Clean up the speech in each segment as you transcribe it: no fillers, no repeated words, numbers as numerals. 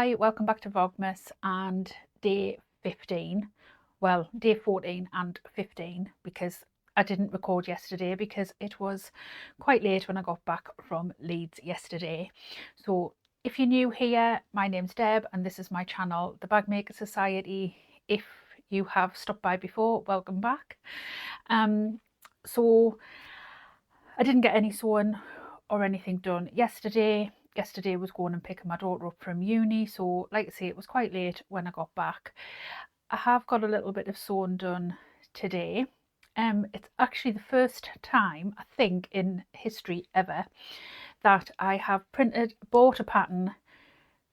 Hi, welcome back to Vlogmas and day 15. Well, day 14 and 15 because I didn't record yesterday because it was quite late when I got back from Leeds yesterday. So if you're new here, my name's Deb and this is my channel, The Bag Maker Society. If you have stopped by before, welcome back. So I didn't get any sewing or anything done yesterday. Yesterday was going and picking my daughter up from uni, so like I say, it was quite late when I got back. I have got a little bit of sewing done today. It's actually the first time, I think, in history ever that I have bought a pattern,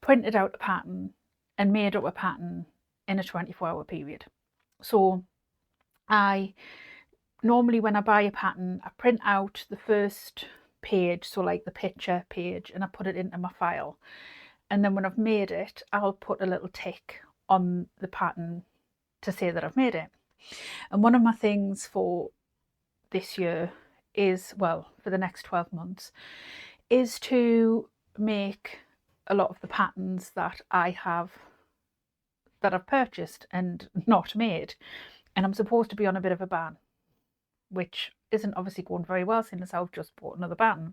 printed out a pattern and made up a pattern in a 24-hour period. So normally when I buy a pattern, I print out the first page, so like the picture page, and I put it into my file, and then when I've made it, I'll put a little tick on the pattern to say that I've made it. And one of my things for this year is, well, for the next 12 months, is to make a lot of the patterns that I've purchased and not made. And I'm supposed to be on a bit of a ban, which isn't obviously going very well since I've just bought another pattern.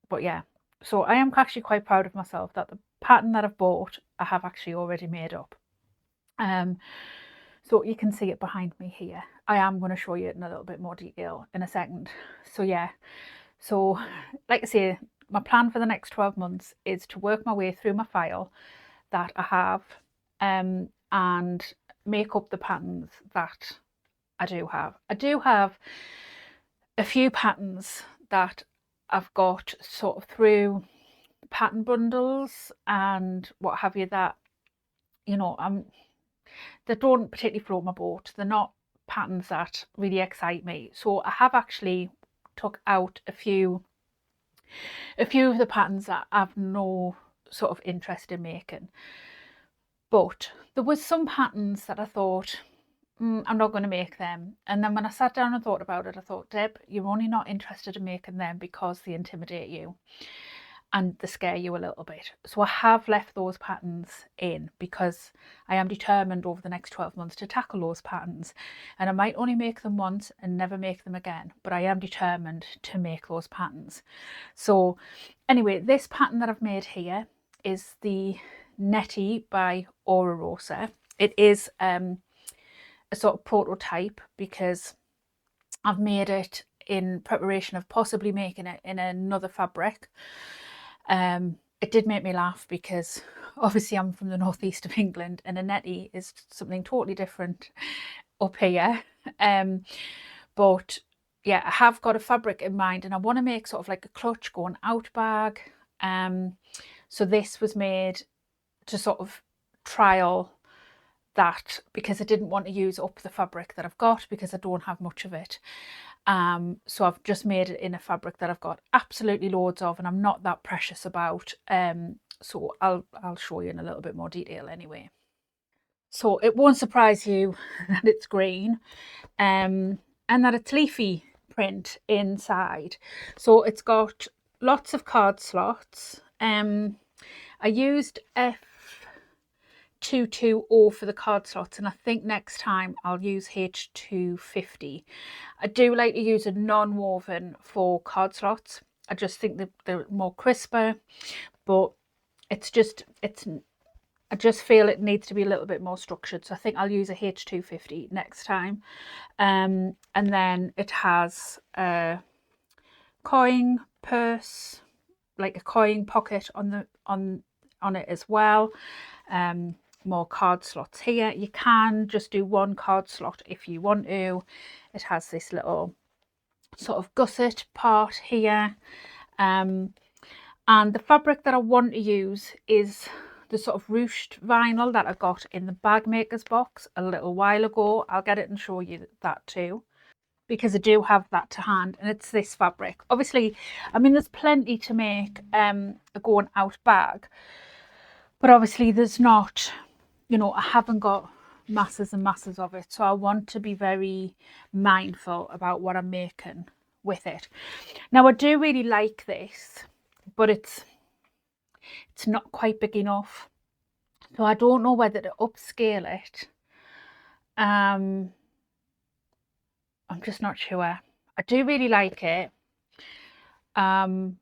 But yeah, so I am actually quite proud of myself that the pattern that I've bought, I have actually already made up. So you can see it behind me here. I am going to show you it in a little bit more detail in a second. So yeah, so like I say, my plan for the next 12 months is to work my way through my file that I have and make up the patterns that I do have. I do have a few patterns that I've got sort of through pattern bundles and what have you, that, you know, they don't particularly float my boat. They're not patterns that really excite me. So I have actually took out a few of the patterns that I've no sort of interest in making. But there was some patterns that I thought, I'm not going to make them. And then when I sat down and thought about it, I thought, Deb, you're only not interested in making them because they intimidate you and they scare you a little bit. So I have left those patterns in because I am determined over the next 12 months to tackle those patterns. And I might only make them once and never make them again, but I am determined to make those patterns. So anyway, this pattern that I've made here is the Netty by Aura Rosa. It is a sort of prototype because I've made it in preparation of possibly making it in another fabric. It did make me laugh because obviously I'm from the northeast of England and a netty is something totally different up here. But yeah, I have got a fabric in mind and I want to make sort of like a clutch going out bag. So this was made to sort of trial that because I didn't want to use up the fabric that I've got because I don't have much of it. So I've just made it in a fabric that I've got absolutely loads of and I'm not that precious about. So I'll show you in a little bit more detail anyway. So it won't surprise you that it's green and that it's leafy print inside. So it's got lots of card slots. I used F220 for the card slots and I think next time I'll use H250. I do like to use a non-woven for card slots. I just think that they're more crisper, but I just feel it needs to be a little bit more structured, so I think I'll use a H250 next time. And then it has a coin purse, like a coin pocket on it as well. More card slots here. You can just do one card slot if you want to. It has this little sort of gusset part here. And the fabric that I want to use is the sort of ruched vinyl that I got in the bag maker's box a little while ago. I'll get it and show you that too, because I do have that to hand, and it's this fabric. Obviously, I mean, there's plenty to make a going out bag, but obviously there's not, you know, I haven't got masses and masses of it, so I want to be very mindful about what I'm making with it. Now I do really like this, but it's not quite big enough. So I don't know whether to upscale it. I'm just not sure. I do really like it. But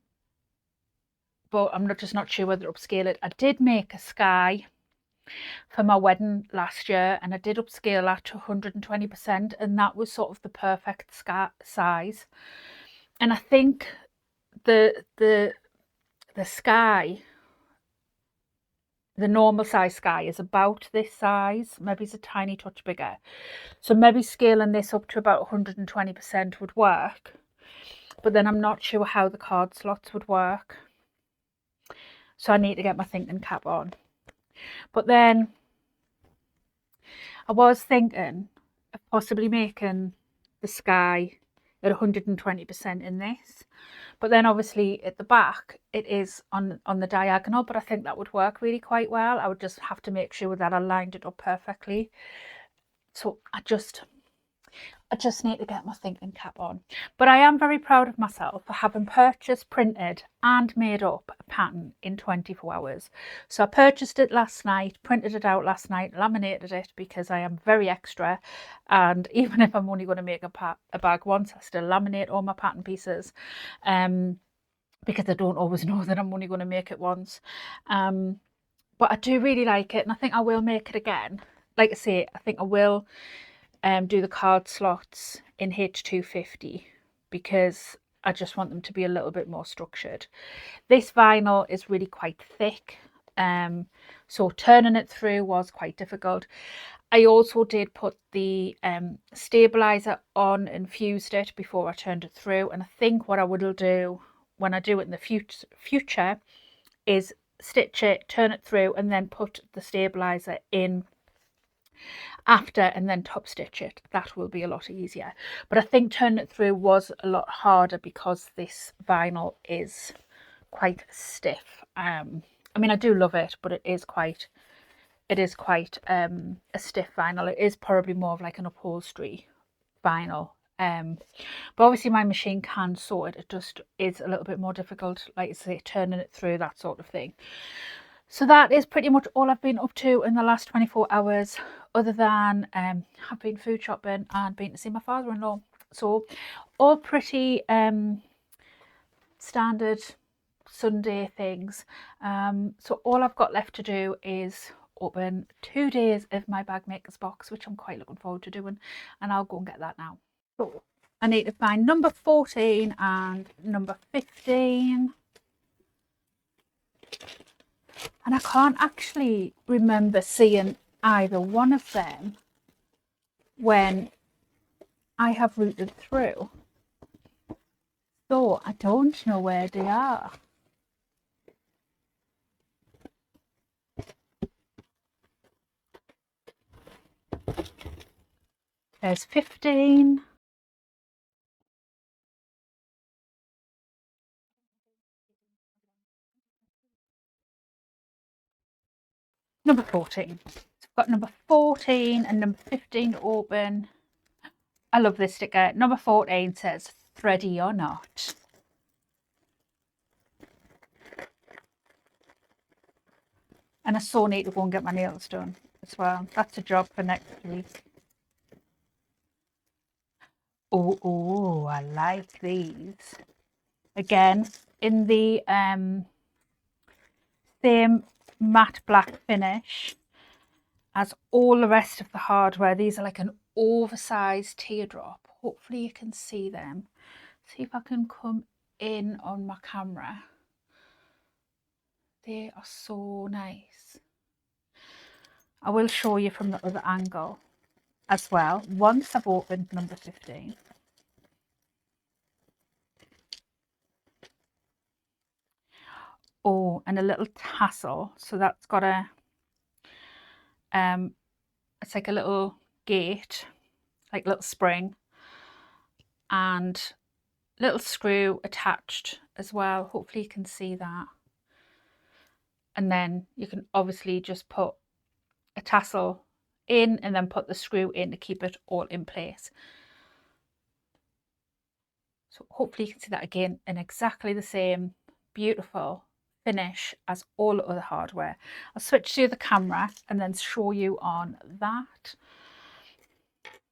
I'm just not sure whether to upscale it. I did make a sky for my wedding last year, and I did upscale that to 120%, and that was sort of the perfect size. And I think the sky, the normal size sky, is about this size. Maybe it's a tiny touch bigger. So maybe scaling this up to about 120% would work. But then I'm not sure how the card slots would work. So I need to get my thinking cap on. But then I was thinking of possibly making the sky at 120% in this. But then obviously at the back it is on the diagonal, but I think that would work really quite well. I would just have to make sure that I lined it up perfectly. So I just need to get my thinking cap on. But I am very proud of myself for having purchased, printed and made up a pattern in 24 hours. So I purchased it last night, printed it out last night, laminated it because I am very extra, and even if I'm only going to make a bag once, I still laminate all my pattern pieces, because I don't always know that I'm only going to make it once. But I do really like it, and I think I will make it again. Like I say, I think I will do the card slots in H250 because I just want them to be a little bit more structured. This vinyl is really quite thick, so turning it through was quite difficult. I also did put the stabilizer on and fused it before I turned it through, and I think what I will do when I do it in the future is stitch it, turn it through, and then put the stabilizer in after and then top stitch it. That will be a lot easier. But I think turning it through was a lot harder because this vinyl is quite stiff. I mean, I do love it, but it is quite a stiff vinyl. It is probably more of like an upholstery vinyl. But obviously my machine can sew it. It just is a little bit more difficult, like I say, turning it through, that sort of thing. So that is pretty much all I've been up to in the last 24 hours, other than I've been food shopping and been to see my father-in-law. So all pretty standard Sunday things. So all I've got left to do is open 2 days of my bag makers box, which I'm quite looking forward to doing, and I'll go and get that now. So I need to find number 14 and number 15. And I can't actually remember seeing either one of them when I have routed through. So I don't know where they are. There's 15. Number 14. So I've got number 14 and number 15 to open. I love this sticker. Number 14 says thready or not. And I so need to go and get my nails done as well. That's a job for next week. Oh, I like these. Again, in the same matte black finish as all the rest of the hardware. These are like an oversized teardrop. Hopefully you can see them. See if I can come in on my camera. They are so nice. I will show you from the other angle as well once I've opened number 15. Oh, and a little tassel. So that's got a it's like a little gate, like little spring, and little screw attached as well. Hopefully you can see that. And then you can obviously just put a tassel in and then put the screw in to keep it all in place. So hopefully you can see that again in exactly the same beautiful finish as all the other hardware. I'll switch to the camera and then show you on that,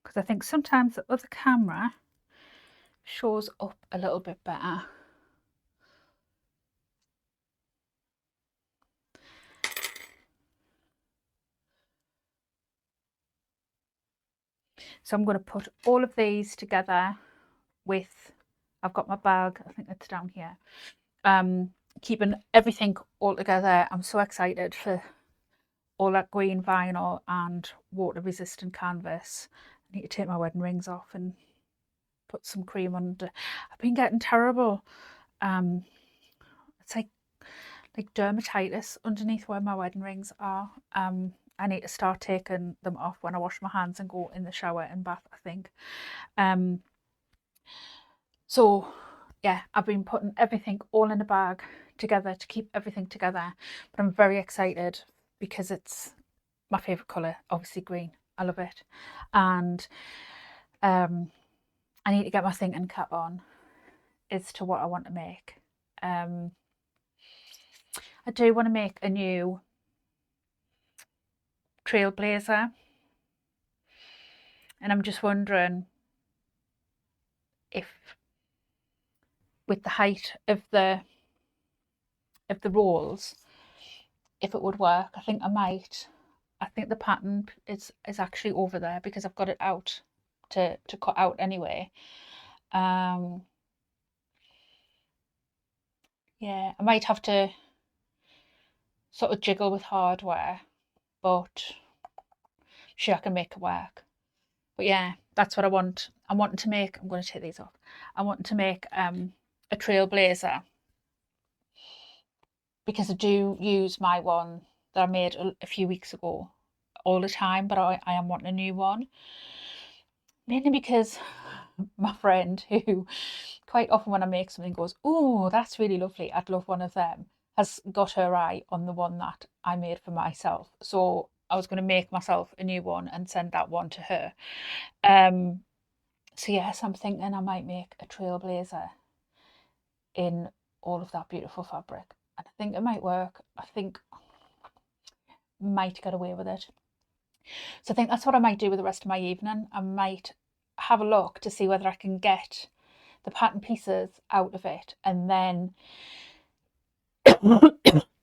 because I think sometimes the other camera shows up a little bit better. So I'm going to put all of these together with, I've got my bag, I think it's down here, keeping everything all together. I'm so excited for all that green vinyl and water resistant canvas. I need to take my wedding rings off and put some cream under. I've been getting terrible, it's like dermatitis underneath where my wedding rings are. I need to start taking them off when I wash my hands and go in the shower and bath, I think. So yeah, I've been putting everything all in a bag together to keep everything together, but I'm very excited because it's my favorite color, obviously green. I love it. And I need to get my thinking cap on as to what I want to make. I do want to make a new trailblazer, and I'm just wondering if, with the height of the rolls, if it would work. I think I might. I think the pattern is actually over there because I've got it out to cut out anyway. Yeah, I might have to sort of jiggle with hardware, but sure, I can make it work. But yeah, that's what I want. I'm wanting to make, I'm going to take these off. I want to make a trailblazer, because I do use my one that I made a few weeks ago all the time, but I am wanting a new one. Mainly because my friend, who quite often when I make something goes, "Oh, that's really lovely, I'd love one of them," has got her eye on the one that I made for myself. So I was going to make myself a new one and send that one to her. So yes, I'm thinking I might make a trailblazer in all of that beautiful fabric, and I think it might work. I think I might get away with it. So I think that's what I might do with the rest of my evening. I might have a look to see whether I can get the pattern pieces out of it, and then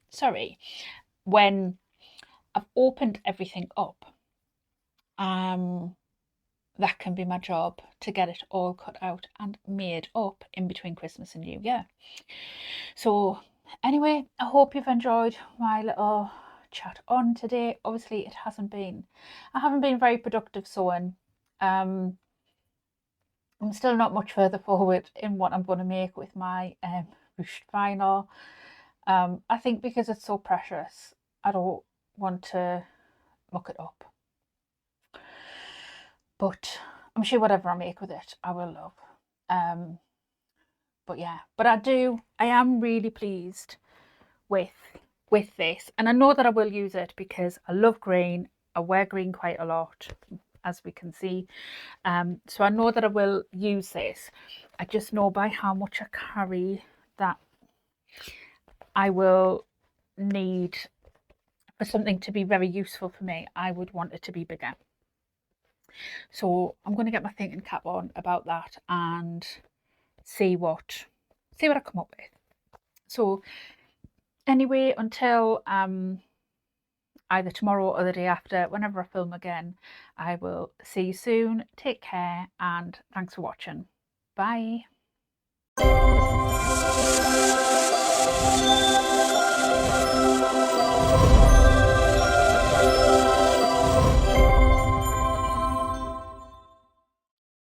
sorry, when I've opened everything up, that can be my job, to get it all cut out and made up in between Christmas and New Year. So anyway, I hope you've enjoyed my little chat on today. Obviously I haven't been very productive sewing. I'm still not much further forward in what I'm going to make with my ruched vinyl. I think because it's so precious, I don't want to muck it up, but I'm sure whatever I make with it I will love. But yeah, but I am really pleased with this, and I know that I will use it because I love green. I wear green quite a lot, as we can see. So I know that I will use this. I just know by how much I carry that I will need, for something to be very useful for me, I would want it to be bigger. So I'm going to get my thinking cap on about that and see what I come up with. So anyway, until either tomorrow or the day after, whenever I film again, I will see you soon. Take care and thanks for watching. Bye.